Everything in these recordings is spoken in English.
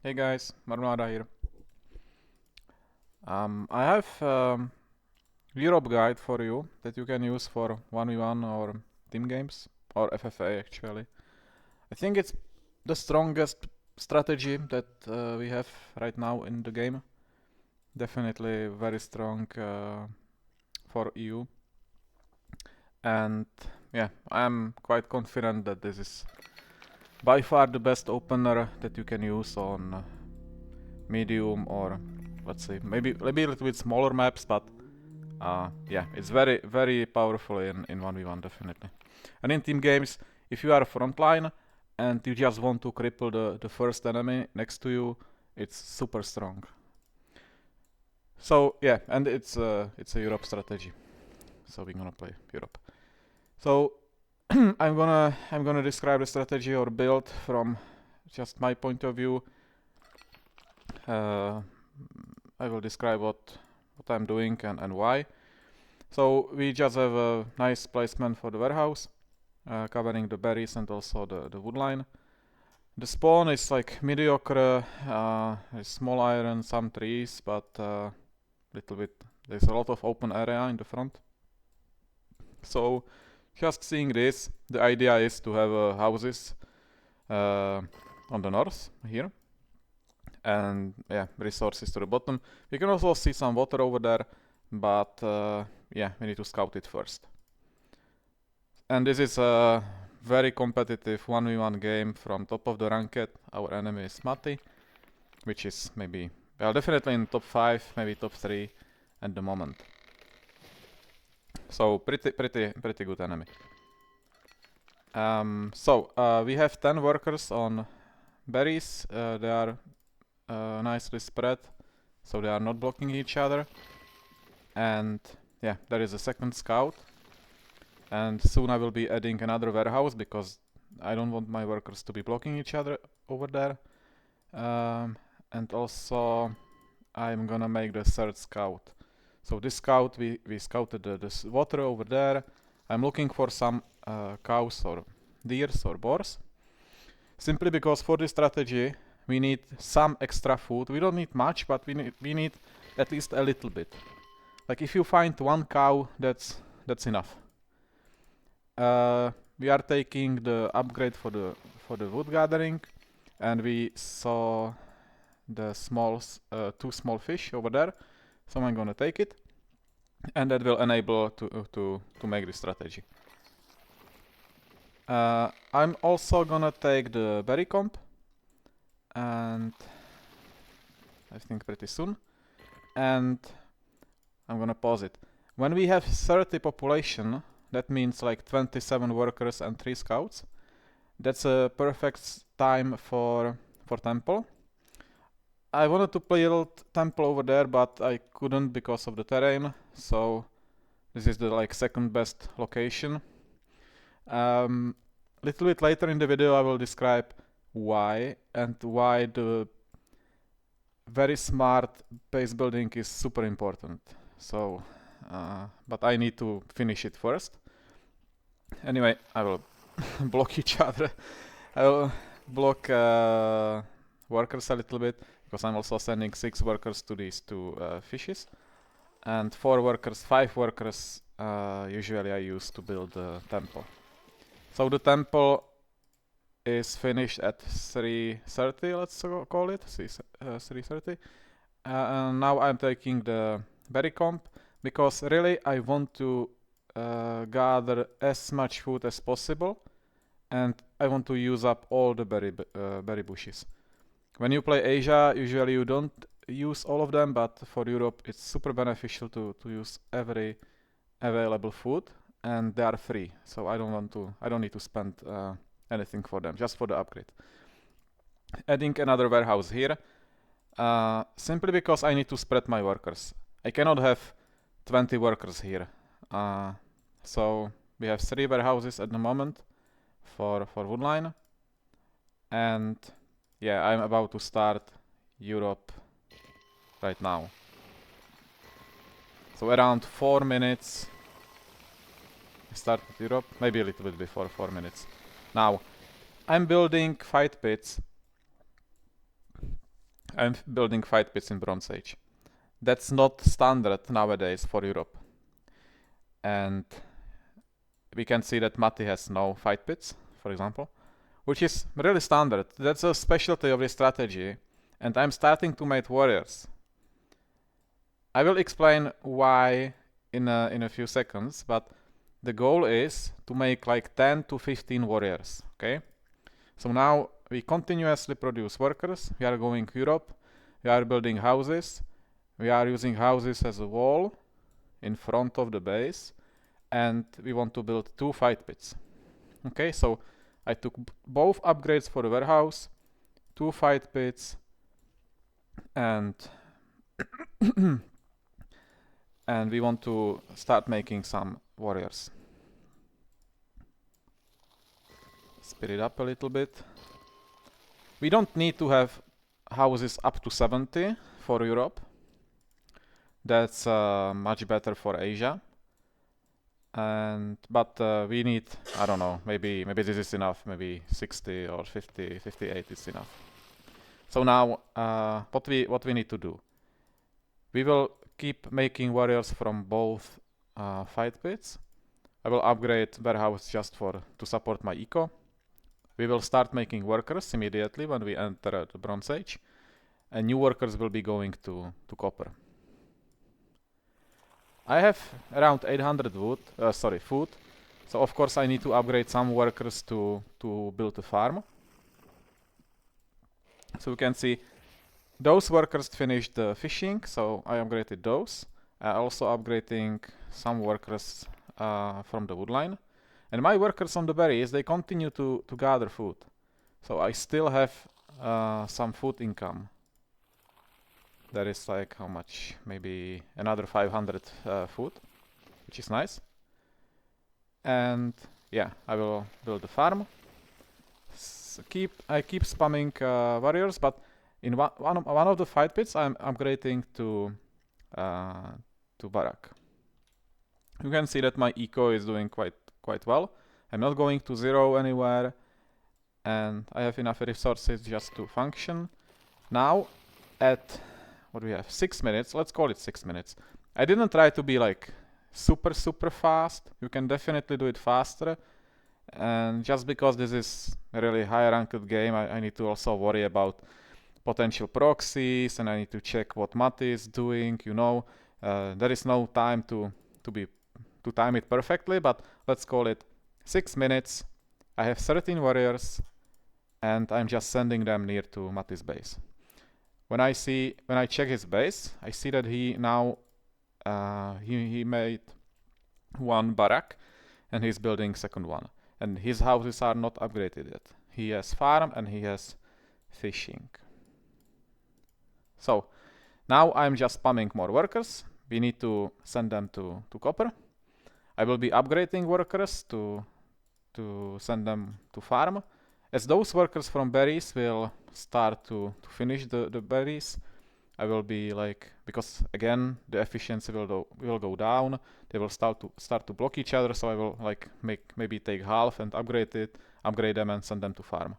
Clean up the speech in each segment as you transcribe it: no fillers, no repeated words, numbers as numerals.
Hey guys, Marmada here. I have Europe guide for you that you can use for 1v1 or team games or FFA actually. I think it's the strongest strategy that we have right now in the game. Definitely very strong for EU. And yeah, I'm quite confident that this is by far the best opener that you can use on medium or let's say maybe a little bit smaller maps, but yeah, it's very powerful in 1v1 definitely. And in team games, if you are a frontline and you just want to cripple the first enemy next to you, it's super strong. So yeah, and it's a Europe strategy. So we're gonna play Europe. So I'm gonna describe the strategy or build from just my point of view. Uh, I will describe what I'm doing and why. So we just have a nice placement for the warehouse, covering the berries and also the wood line. The spawn is like mediocre, small iron, some trees, but little bit. There's a lot of open area in the front. So just seeing this, the idea is to have houses on the north here, and yeah, resources to the bottom. We can also see some water over there, but yeah, we need to scout it first. And this is a very competitive 1v1 game from top of the ranked. Our enemy is Mati, which is maybe, well, definitely in top 5, maybe top 3 at the moment. So pretty good enemy. We have 10 workers on berries. They are nicely spread, so they are not blocking each other. And yeah, there is a second scout. And soon I will be adding another warehouse because I don't want my workers to be blocking each other over there. And also I'm gonna make the third scout. So this scout, we scouted this water over there. I'm looking for some cows or deers or boars. Simply because for this strategy we need some extra food. We don't need much, but we need at least a little bit. Like if you find one cow, that's enough. We are taking the upgrade for the wood gathering, and we saw the two small fish over there. So I'm gonna take it, and that will enable to make this strategy. I'm also gonna take the berry comp, and I think pretty soon, and I'm gonna pause it. When we have 30 population, that means like 27 workers and 3 scouts. That's a perfect time for temple. I wanted to build temple over there, but I couldn't because of the terrain. So this is the like second best location. Little bit later in the video, I will describe why and why the very smart base building is super important. So, but I need to finish it first. Anyway, I will block each other. I will block workers a little bit because I'm also sending 6 workers to these 2 fishes, and 4 workers, 5 workers usually I use to build the temple. So the temple is finished at 3:30, let's call it 3:30. And now I'm taking the berry comp because really I want to gather as much food as possible, and I want to use up all the berry bushes. When you play Asia, usually you don't use all of them, but for Europe it's super beneficial to use every available food, and they are free. So I don't need to spend anything for them, just for the upgrade. Adding another warehouse here, simply because I need to spread my workers. I cannot have 20 workers here. So we have 3 warehouses at the moment for woodline, and yeah, I'm about to start Europe right now. So around 4 minutes I started Europe, maybe a little bit before 4 minutes. Now I'm building fight pits I'm building fight pits in Bronze Age. That's not standard nowadays for Europe. And we can see that Matti has no fight pits, for example, which is really standard. That's a specialty of this strategy. And I'm starting to make warriors. I will explain why in a few seconds, but the goal is to make like 10 to 15 warriors, okay? So now we continuously produce workers, we are going Europe, we are building houses, we are using houses as a wall in front of the base, and we want to build 2 fight pits. Okay, so I took both upgrades for the warehouse, 2 fight pits, and and we want to start making some warriors. Speed it up a little bit. We don't need to have houses up to 70 for Europe. That's much better for Asia. But we need, I don't know, maybe this is enough, maybe 60 or 50, 58 is enough. So now what we need to do? We will keep making warriors from both fight pits. I will upgrade warehouse just to support my eco. We will start making workers immediately when we enter the Bronze Age, and new workers will be going to copper. I have around 800 food, so of course I need to upgrade some workers to build a farm. So you can see those workers finished the fishing, so I upgraded those. Also upgrading some workers from the woodline. And my workers on the berries, they continue to gather food. So I still have some food income. That is like how much? Maybe another 500 food, which is nice. And yeah, I will build a farm. I keep spamming warriors, but in one of the fight pits, I'm upgrading to barrack. You can see that my eco is doing quite well. I'm not going to 0 anywhere, and I have enough resources just to function. Now, at what do we have? 6 minutes. Let's call it 6 minutes. I didn't try to be like super fast. You can definitely do it faster. And just because this is a really high ranked game, I need to also worry about potential proxies, and I need to check what Matti is doing. You know, there is no time to time it perfectly, but let's call it 6 minutes. I have 13 warriors, and I'm just sending them near to Matti's base. When I check his base, I see that he now he made 1 barrack, and he's building second one. And his houses are not upgraded yet. He has farm and he has fishing. So now I'm just spamming more workers. We need to send them to copper. I will be upgrading workers to send them to farm. As those workers from berries will start to finish the berries, I will be like, because again the efficiency will go down. They will start to block each other. So I will like maybe take half and upgrade them and send them to farm.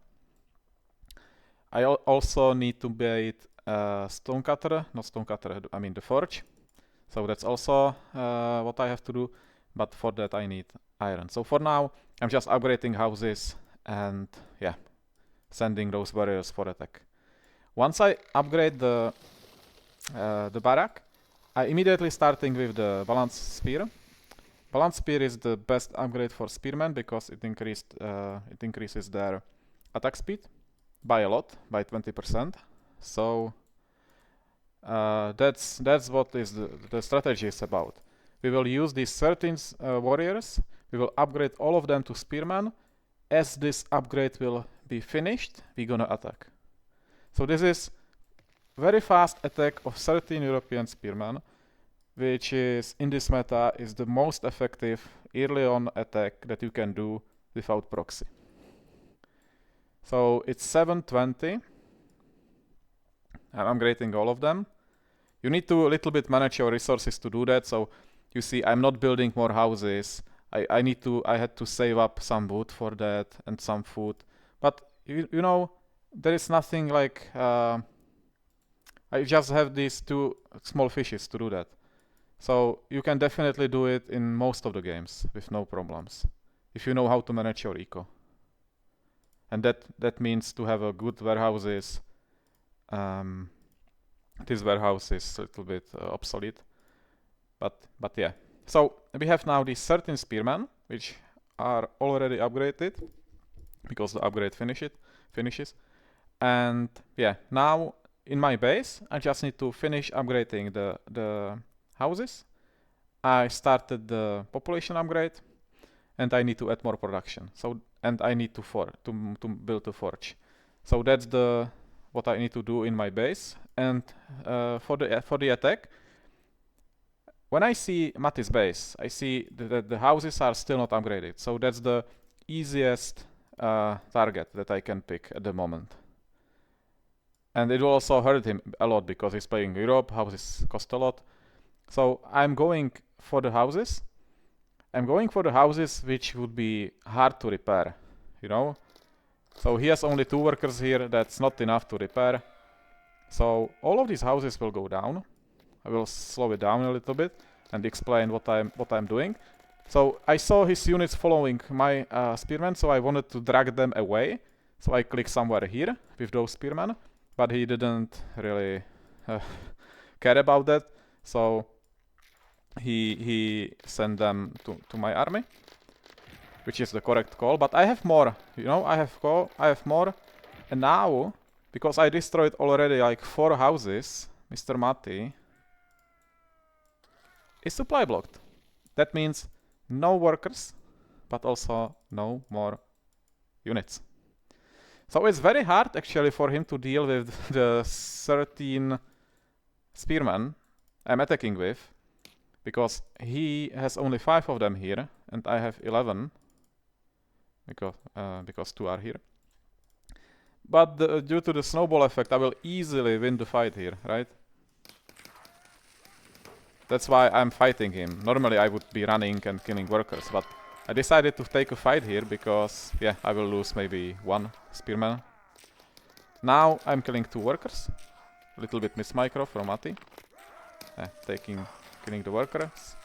I also need to build stonecutter, not stonecutter. I mean the forge. So that's also what I have to do. But for that I need iron. So for now I'm just upgrading houses and yeah, sending those warriors for attack. Once I upgrade the barrack, I immediately starting with the balance spear. Balance spear is the best upgrade for spearmen because it increases their attack speed by a lot, by 20%. So that's what the strategy is about. We will use these 13 warriors. We will upgrade all of them to spearmen. As this upgrade will be finished, we're gonna attack. So this is very fast attack of 13 European spearmen, which is in this meta is the most effective early on attack that you can do without proxy. So it's 720. I'm upgrading all of them. You need to a little bit manage your resources to do that. So you see, I'm not building more houses. I had to save up some wood for that and some food. But you know, there is nothing like I just have these two small fishes to do that. So you can definitely do it in most of the games with no problems, if you know how to manage your eco. And that means to have a good warehouses. This warehouse is a little bit obsolete, but yeah. So we have now these 13 spearmen, which are already upgraded because the upgrade finishes. And yeah, now in my base, I just need to finish upgrading the houses. I started the population upgrade, and I need to add more production. So and I need to build a forge. So that's what I need to do in my base. And for the attack, when I see Matti's base, I see that the houses are still not upgraded. So that's the easiest target that I can pick at the moment. And it will also hurt him a lot because he's playing Europe, houses cost a lot. So I'm going for the houses. I'm going for the houses which would be hard to repair, you know? So he has only 2 workers here, that's not enough to repair. So all of these houses will go down. I will slow it down a little bit and explain what I'm doing. So I saw his units following my spearmen, so I wanted to drag them away. So I click somewhere here with those spearmen, but he didn't really care about that. So he sent them to my army, which is the correct call. But I have more, you know, I have more. And now, because I destroyed already like 4 houses, Mr. Matti is supply blocked. That means no workers, but also no more units. So it's very hard actually for him to deal with the 13 spearmen I'm attacking with, because he has only 5 of them here, and I have 11, because 2 are here. But due to the snowball effect, I will easily win the fight here, right? That's why I'm fighting him. Normally I would be running and killing workers, but I decided to take a fight here because, yeah, I will lose maybe 1 spearman. Now I'm killing 2 workers. A little bit miss micro from Matti. Killing the workers.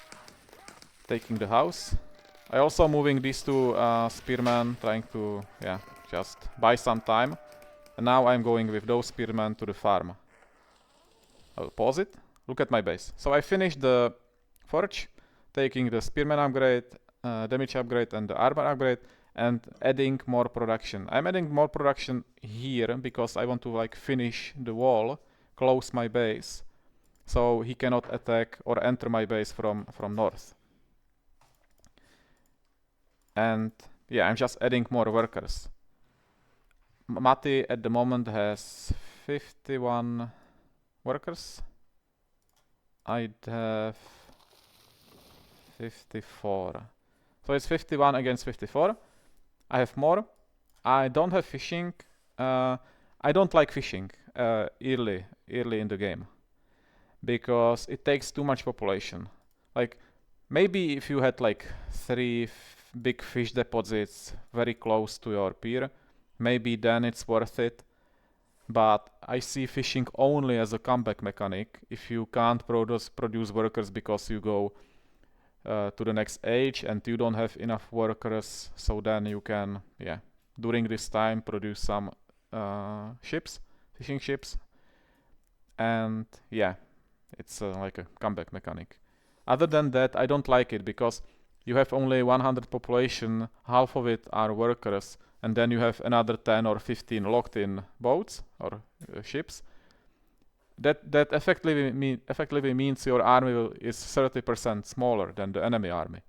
Taking the house. I also moving these 2 spearmen, trying to, yeah, just buy some time. And now I'm going with those spearmen to the farm. I will pause it. Look at my base. So I finished the forge, taking the spearman upgrade, damage upgrade and the armor upgrade, and adding more production. I'm adding more production here because I want to like finish the wall, close my base, so he cannot attack or enter my base from north. And yeah, I'm just adding more workers. Matti at the moment has 51 workers. I'd have 54. So it's 51 against 54. I have more. I don't have fishing. I don't like fishing early in the game, because it takes too much population. Like, maybe if you had like 3 big fish deposits very close to your pier, maybe then it's worth it. But I see fishing only as a comeback mechanic if you can't produce workers because you go to the next age and you don't have enough workers, so then you can, yeah, during this time produce some fishing ships. And yeah, it's like a comeback mechanic. Other than that, I don't like it because you have only 100 population, half of it are workers, and then you have another 10 or 15 locked in boats or ships. That effectively means your army is 30% smaller than the enemy army.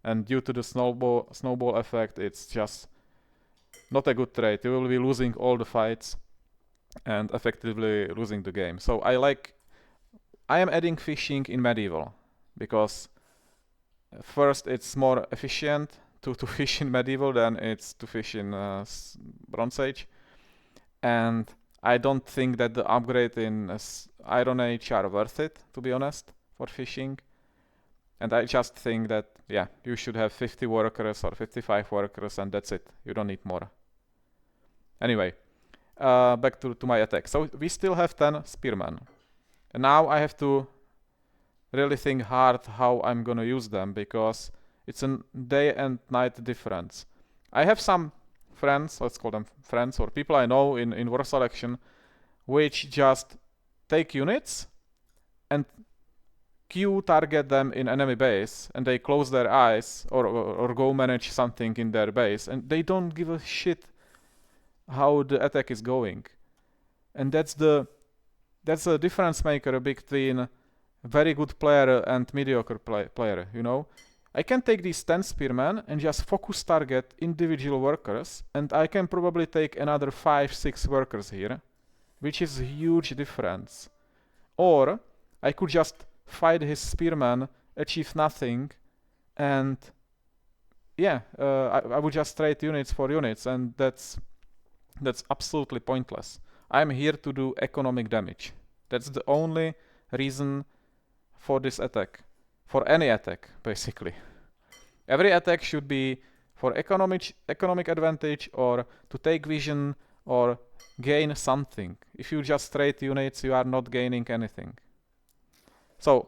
And due to the snowball effect, it's just not a good trade. You will be losing all the fights and effectively losing the game. So I am adding fishing in medieval because first it's more efficient to fish in medieval than it's to fish in Bronze Age, and I don't think that the upgrade in Iron Age are worth it, to be honest, for fishing. And I just think that, yeah, you should have 50 workers or 55 workers and that's it. You don't need more. Anyway, back to my attack. So we still have 10 spearmen. And now I have to really think hard how I'm gonna use them, because it's a day and night difference. I have some friends, let's call them friends, or people I know in war selection, which just take units and Q target them in enemy base, and they close their eyes or go manage something in their base, and they don't give a shit how the attack is going. And that's a difference maker between very good player and mediocre player, you know? I can take these 10 spearmen and just focus target individual workers, and I can probably take another 5-6 workers here, which is a huge difference. Or I could just fight his spearmen, achieve nothing, and yeah, I would just trade units for units, and that's absolutely pointless. I'm here to do economic damage. That's the only reason for this attack. For any attack, basically. Every attack should be for economic advantage, or to take vision, or gain something. If you just trade units, you are not gaining anything. So,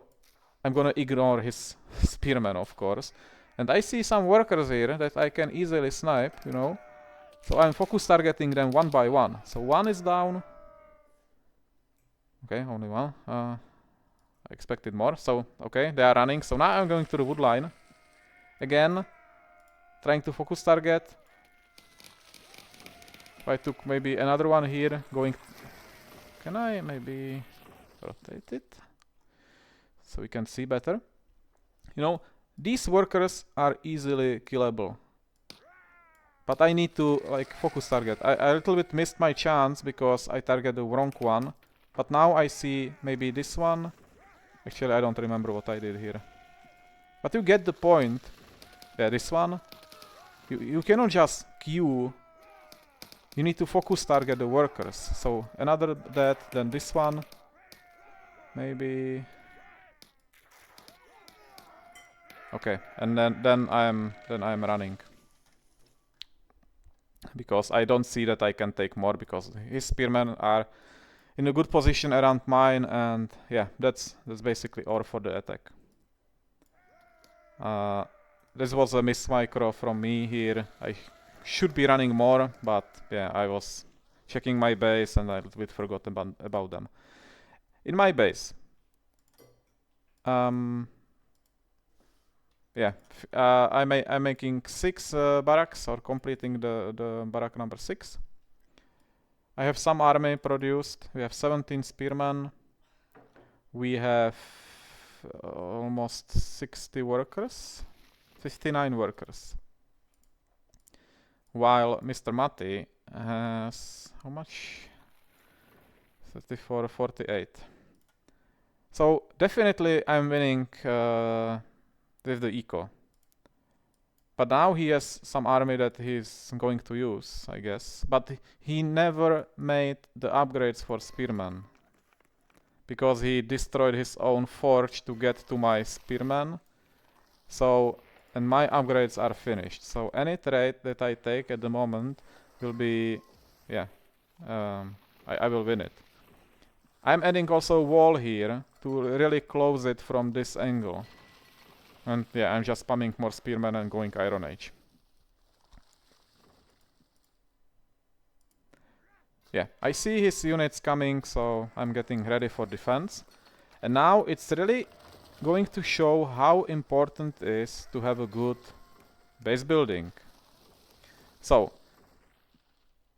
I'm gonna ignore his spearmen, of course. And I see some workers here that I can easily snipe, you know. So I'm focus targeting them one by one. So one is down. Okay, only one. I expected more. So, okay, they are running. So now I'm going to the wood line. Again, trying to focus target. If I took maybe another one here, going... Can I maybe rotate it? So we can see better. You know, these workers are easily killable. But I need to, like, focus target. I a little bit missed my chance because I targeted the wrong one. But now I see maybe this one. Actually, I don't remember what I did here. But you get the point. Yeah, this one. You cannot just queue. You need to focus target the workers. So another that, then this one. Maybe... Okay, and then I'm running. Because I don't see that I can take more, because his spearmen are in a good position around mine, and yeah, that's basically all for the attack. This was a miss micro from me here. I should be running more, but yeah, I was checking my base and I a little bit forgot about them. In my base, yeah, I'm making 6 barracks, or completing the barrack number 6. I have some army produced. We have 17 spearmen. We have almost 60 workers, 59 workers. While Mr. Matti has how much? 34, 48. So definitely I'm winning with the eco. But now he has some army that he's going to use, I guess. But he never made the upgrades for spearmen, because he destroyed his own forge to get to my spearmen. So, and my upgrades are finished. So any trade that I take at the moment will be, yeah, I will win it. I'm adding also a wall here to really close it from this angle. And yeah, I'm just spamming more spearmen and going Iron Age. Yeah, I see his units coming, so I'm getting ready for defense. And now it's really going to show how important it is to have a good base building. So,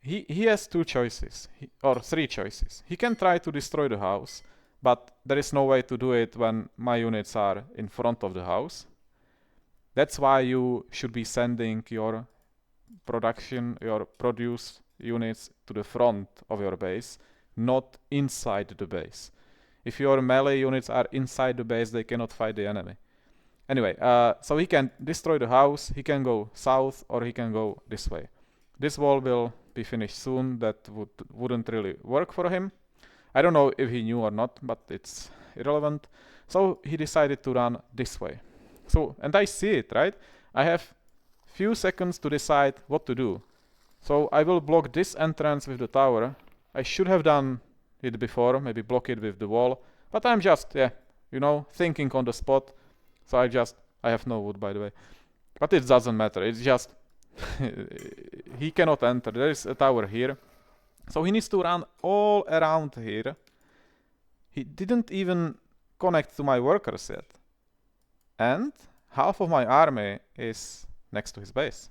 he has 2 choices, or 3 choices. He can try to destroy the house, but there is no way to do it when my units are in front of the house. That's why you should be sending your produce units to the front of your base, not inside the base. If your melee units are inside the base, they cannot fight the enemy. Anyway, so he can destroy the house, he can go south, or he can go this way. This wall will be finished soon. That wouldn't really work for him. I don't know if he knew or not, but it's irrelevant. So he decided to run this way. So, and I see it, right? I have few seconds to decide what to do. So I will block this entrance with the tower. I should have done it before, maybe block it with the wall, But I'm just, yeah, you know, thinking on the spot. So I have no wood, by the way. But it doesn't matter. It's just he cannot enter. There is a tower here. So he needs to run all around here. He didn't even connect to my workers yet. And half of my army is next to his base.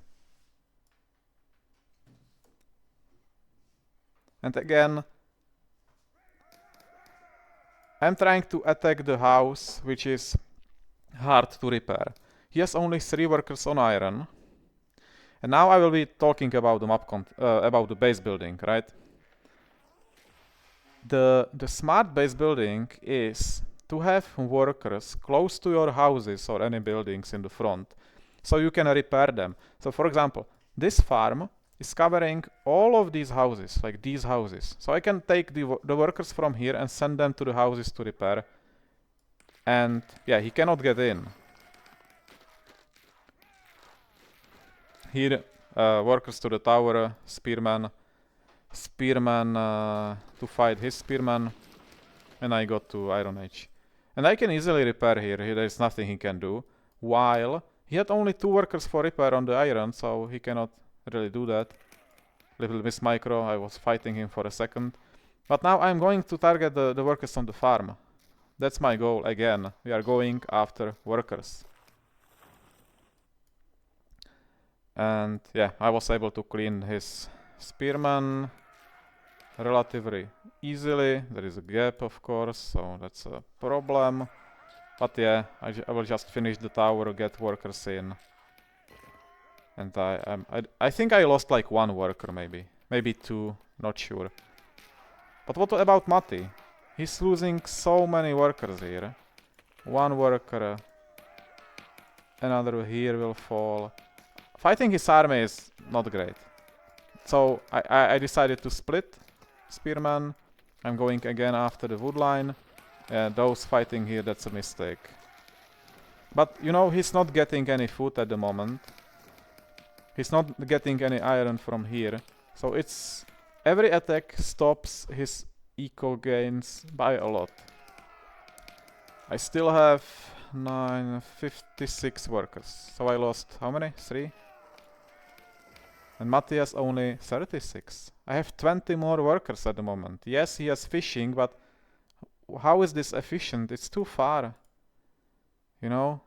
And again, I'm trying to attack the house, which is hard to repair. He has only 3 workers on iron. And now I will be talking about the about the base building, right? The smart base building is to have workers close to your houses or any buildings in the front, so you can repair them. So for example, this farm is covering all of these houses, like these houses. So I can take the workers from here and send them to the houses to repair. And yeah, he cannot get in. Here, workers to the tower, spearmen to fight his spearmen, and I got to Iron Age. And I can easily repair here, there is nothing he can do, while he had only 2 workers for repair on the iron, so he cannot really do that. Little miss micro, I was fighting him for a second. But now I'm going to target the workers on the farm. That's my goal again, we are going after workers. And yeah, I was able to clean his spearmen relatively easily. There is a gap, of course, so that's a problem. But yeah, I will just finish the tower, get workers in. And I think I lost like 1 worker, maybe 2, not sure. But what about Matti? He's losing so many workers here. 1 worker, another here will fall. Fighting his army is not great. So I decided to split spearman. I'm going again after the wood line. Those fighting here, that's a mistake. But you know, he's not getting any food at the moment. He's not getting any iron from here. So it's every attack stops his eco gains by a lot. I still have 56 workers. So I lost how many? 3? And Matthias only 36. I have 20 more workers at the moment. Yes, he has fishing, but how is this efficient? It's too far. You know?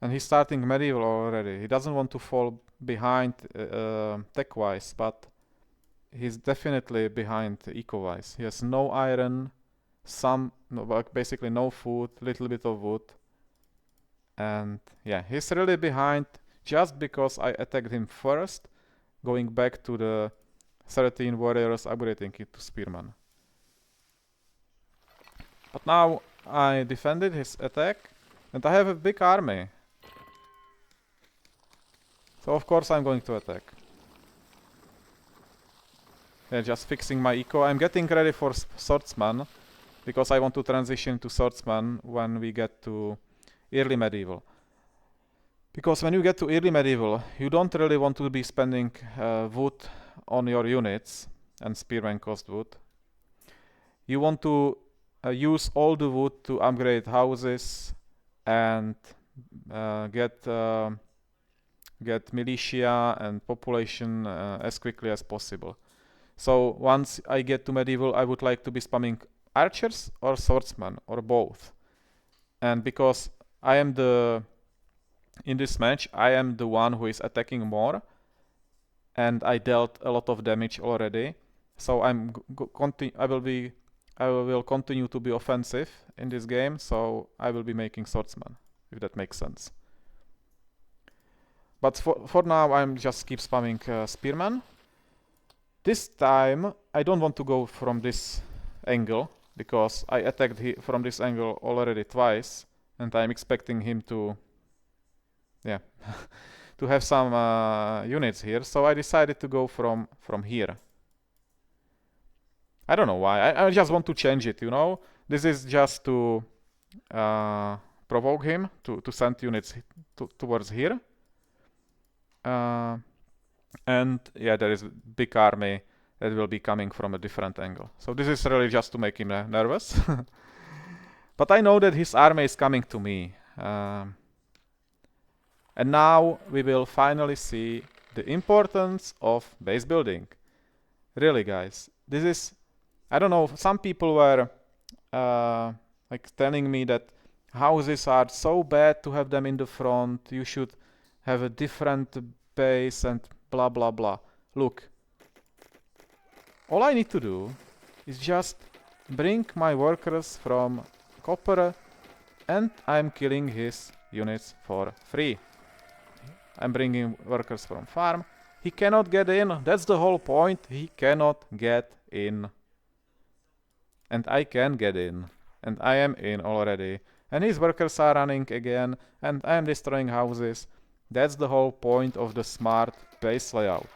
And he's starting medieval already. He doesn't want to fall behind tech-wise, but he's definitely behind eco-wise. He has no iron, basically no food, little bit of wood. And yeah, he's really behind just because I attacked him first, going back to the 13 warriors, upgrading it to spearman. But now I defended his attack, and I have a big army. So of course I'm going to attack. Yeah, just fixing my eco. I'm getting ready for swordsman, because I want to transition to swordsman when we get to early medieval. Because when you get to early medieval, you don't really want to be spending wood on your units, and spearmen cost wood. You want to use all the wood to upgrade houses and get militia and population as quickly as possible. So once I get to medieval, I would like to be spamming archers or swordsmen or both. And because I am in this match, I am the one who is attacking more, and I dealt a lot of damage already. So I will continue to be offensive in this game. So I will be making swordsman, if that makes sense. But for now, I'm just keep spamming spearman. This time I don't want to go from this angle, because I attacked from this angle already twice, and I'm expecting him to to have some units here, so I decided to go from here. I don't know why, I just want to change it, you know? This is just to provoke him to send units towards here. And yeah, there is a big army that will be coming from a different angle. So this is really just to make him nervous. But I know that his army is coming to me. And now we will finally see the importance of base building. Really, guys, this is, I don't know, some people were like telling me that houses are so bad to have them in the front, you should have a different base and blah blah blah. Look, all I need to do is just bring my workers from copper and I'm killing his units for free. I'm bringing workers from farm. He cannot get in. That's the whole point. He cannot get in. And I can get in. And I am in already. And his workers are running again. And I am destroying houses. That's the whole point of the smart base layout.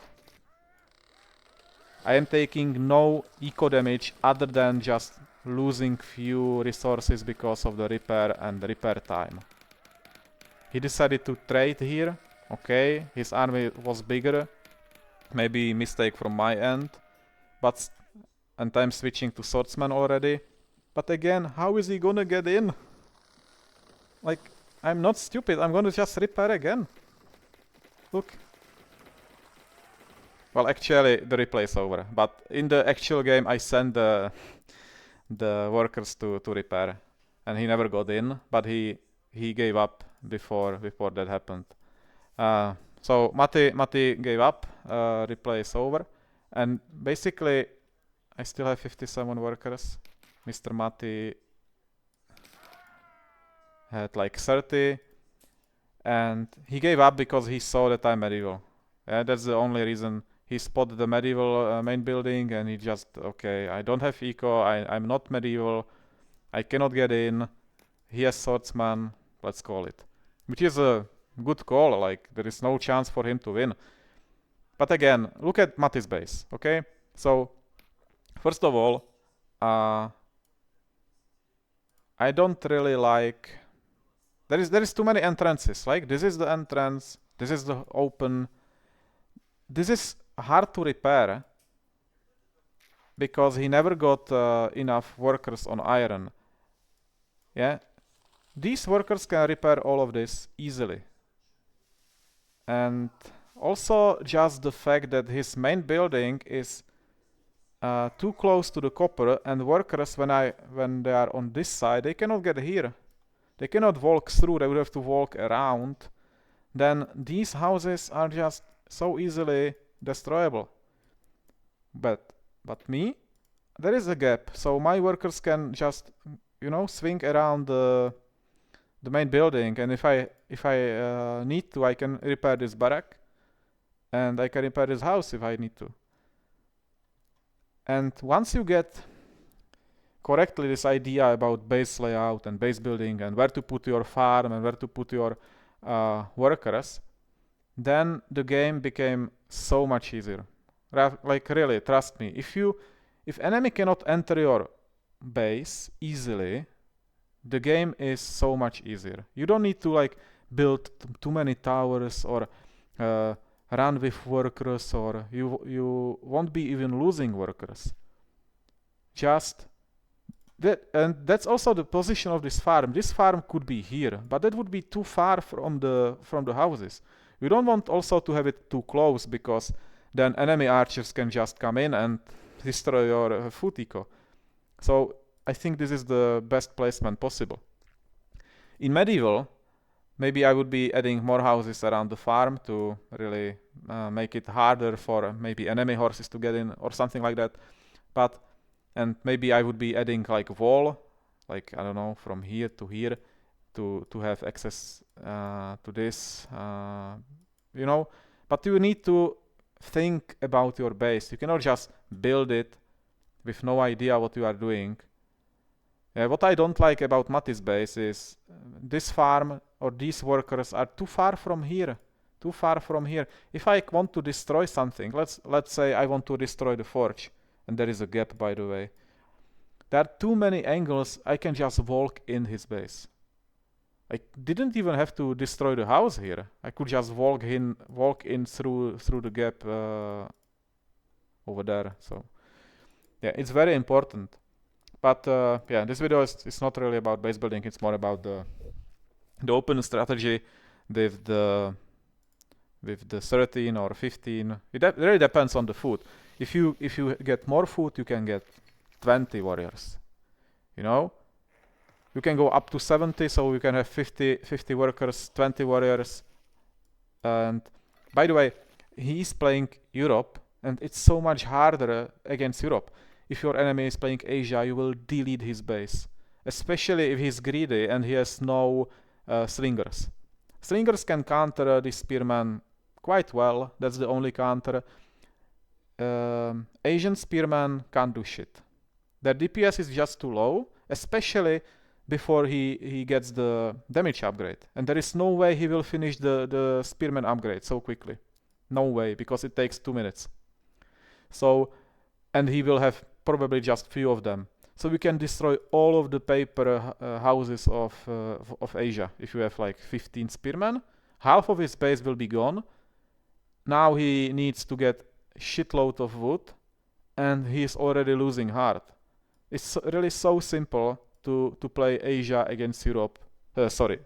I am taking no eco damage other than just losing few resources because of the repair and the repair time. He decided to trade here. Okay, his army was bigger. Maybe mistake from my end. And I'm switching to swordsman already. But again, how is he gonna get in? Like, I'm not stupid. I'm gonna just repair again. Look. Well, actually, the replay is over. But in the actual game, I sent the workers to repair. And he never got in. But he gave up before that happened. So Matti gave up, replay is over, and basically I still have 57 workers. Mr. Matti had like 30, and he gave up because he saw that I'm medieval. Yeah, that's the only reason. He spotted the medieval main building and he just, okay, I don't have eco, I'm not medieval, I cannot get in, he has swordsman, let's call it. Which is a good call, like there is no chance for him to win. But again, look at Matti's base, okay? So, first of all, I don't really like... There is too many entrances, like this is the entrance, this is the open. This is hard to repair because he never got enough workers on iron. Yeah, these workers can repair all of this easily. And also just the fact that his main building is too close to the copper, and workers when they are on this side, they cannot get here. They cannot walk through, they would have to walk around. Then these houses are just so easily destroyable. But me, there is a gap, so my workers can just, you know, swing around the main building, and if I need to, I can repair this barrack, and I can repair this house if I need to. And once you get correctly this idea about base layout and base building and where to put your farm and where to put your workers, then the game became so much easier. Like really, trust me, if enemy cannot enter your base easily, the game is so much easier. You don't need to like build too many towers or run with workers, or you won't be even losing workers. Just that, and that's also the position of this farm. This farm could be here, but that would be too far from the houses. You don't want also to have it too close, because then enemy archers can just come in and destroy your food eco. So I think this is the best placement possible. In medieval, maybe I would be adding more houses around the farm to really make it harder for maybe enemy horses to get in or something like that. And maybe I would be adding like a wall, like I don't know, from here to here, to have access to this, you know. But you need to think about your base. You cannot just build it with no idea what you are doing. What I don't like about Matti's base is this farm or these workers are too far from here. Too far from here. If I want to destroy something, let's say I want to destroy the forge, and there is a gap, by the way. There are too many angles. I can just walk in his base. I didn't even have to destroy the house here. I could just walk in through the gap over there. So yeah, it's very important. But yeah, this video is not really about base building. It's more about the open strategy with the 13 or 15. It really depends on the food. If you get more food, you can get 20 warriors. You know, you can go up to 70, so you can have 50 workers, 20 warriors. And by the way, he's playing Europe, and it's so much harder against Europe. If your enemy is playing Asia, you will delete his base, especially if he's greedy and he has no slingers. Slingers can counter the spearmen quite well. That's the only counter. Asian spearmen can't do shit. Their DPS is just too low, especially before he gets the damage upgrade. And there is no way he will finish the spearman upgrade so quickly. No way, because it takes 2 minutes. So, and he will have probably just few of them. So we can destroy all of the paper houses of Asia. If you have like 15 spearmen, half of his base will be gone. Now he needs to get shitload of wood, and he's already losing heart. It's really so simple to play Asia against Europe. Sorry,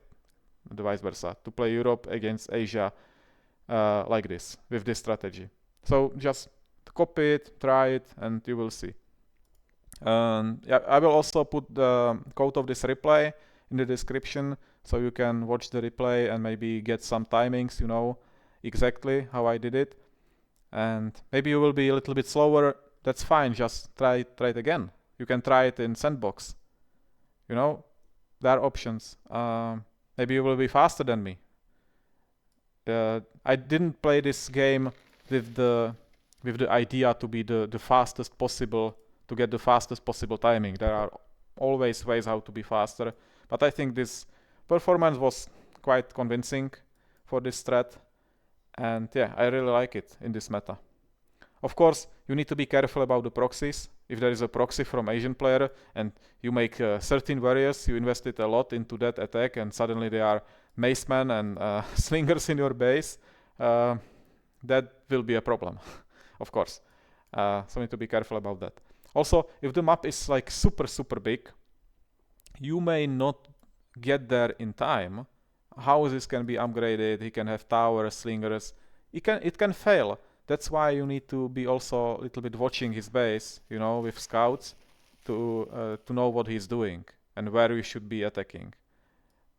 the vice versa. To play Europe against Asia like this, with this strategy. So just copy it, try it, and you will see. Yeah, I will also put the code of this replay in the description, so you can watch the replay and maybe get some timings, you know, exactly how I did it. And maybe you will be a little bit slower. That's fine. Just try it again. You can try it in sandbox. You know, there are options. Maybe you will be faster than me. I didn't play this game with the idea to be the fastest possible, to get the fastest possible timing. There are always ways how to be faster, but I think this performance was quite convincing for this strat, and yeah, I really like it in this meta. Of course, you need to be careful about the proxies. If there is a proxy from Asian player and you make 13 warriors, you invested a lot into that attack, and suddenly there are macemen and slingers in your base, that will be a problem, of course. So you need to be careful about that. Also, if the map is like super big, you may not get there in time. Houses can be upgraded, he can have towers, slingers. It can fail. That's why you need to be also a little bit watching his base, you know, with scouts to know what he's doing and where you should be attacking.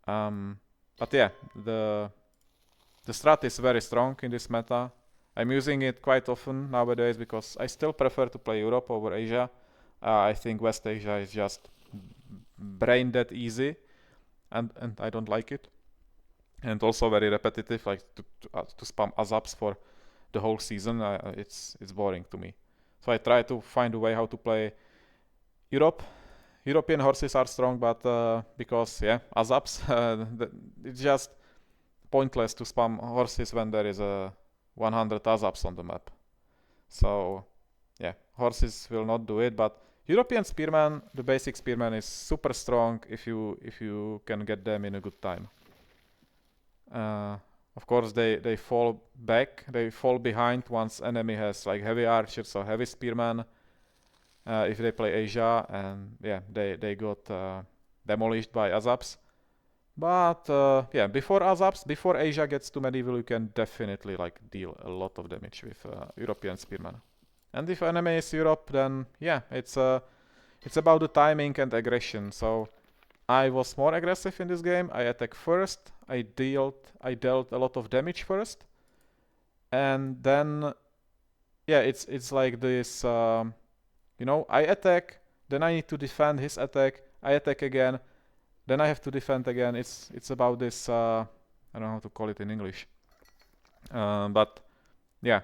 But yeah, the strat is very strong in this meta. I'm using it quite often nowadays because I still prefer to play Europe over Asia. I think West Asia is just brain dead easy, and I don't like it. And also very repetitive, like to spam ASAPs for the whole season. It's boring to me. So I try to find a way how to play Europe. European horses are strong, but because yeah, ASAPs, it's just pointless to spam horses when there is a 100 ASAPs on the map. So yeah, horses will not do it, but European spearman, the basic spearman, is super strong if you can get them in a good time. Of course, they fall back, they fall behind once enemy has like heavy archers or heavy spearmen. If they play Asia, and yeah, they got demolished by ASAPs. But yeah, before ASAPs, before Asia gets to medieval, you can definitely like deal a lot of damage with European spearmen. And if enemy is Europe, then yeah, it's about the timing and aggression. So I was more aggressive in this game. I attack first. I dealt a lot of damage first, and then yeah, it's like this. You know, I attack, then I need to defend his attack. I attack again, then I have to defend again. It's about this. I don't know how to call it in English, but yeah,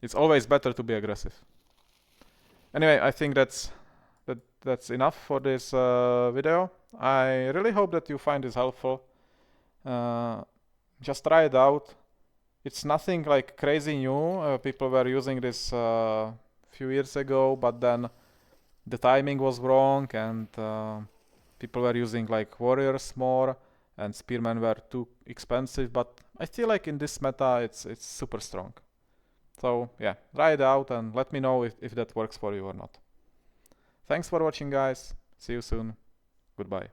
it's always better to be aggressive. Anyway, I think that's enough for this video. I really hope that you find this helpful. Just try it out. It's nothing like crazy new. People were using this few years ago, but then the timing was wrong, and people were using like warriors more, and spearmen were too expensive. But I feel like in this meta, it's super strong. So yeah, try it out and let me know if that works for you or not. Thanks for watching, guys. See you soon. Goodbye.